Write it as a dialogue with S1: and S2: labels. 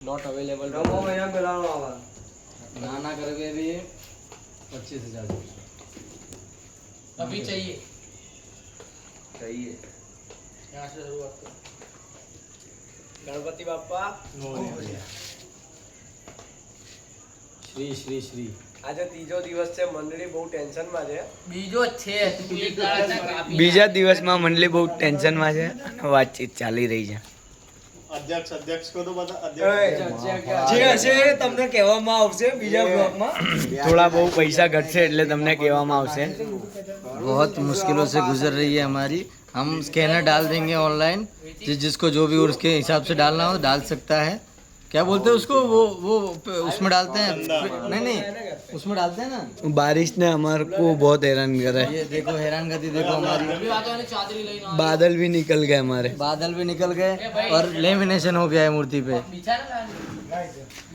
S1: Not available ना करके भी 25,000
S2: अभी चाहिए
S1: यहाँ से शुरुआत करो।
S2: गणपति बाप्पा
S1: श्री श्री श्री
S2: આજે ત્રીજો દિવસ છે મંડળી બહુ ટેન્શનમાં છે
S3: બીજો જ છે
S4: બીજા દિવસમાં મંડળી બહુ ટેન્શનમાં છે અને વાતચીત ચાલી રહી છે.
S5: અધ્યક્ષ કો તો બતા
S4: જે હશે એ તમને કહેવામાં આવશે બીજા બ્લોગમાં. થોડા બહુ પૈસા ઘટશે એટલે તમને કહેવામાં આવશે.
S6: बहुत मुश्किलों से गुजर रही है हमारी. हम स्कैनर डाल देंगे ऑनलाइन, जिसको जो भी उसके हिसाब से डालना हो डाल सकता है. क्या बोलते हैं उसको, वो उसमें डालते हैं. नहीं उसमें डालते हैं ना.
S4: बारिश ने हमारे को बहुत हैरान करा है.
S6: ये देखो हैरानगति देखो हमारी.
S3: चादरी लઈને
S4: बादल भी निकल गए हमारे.
S6: बादल भी निकल गए और लेमिनेशन हो गया है मूर्ति पे.
S3: બિચારા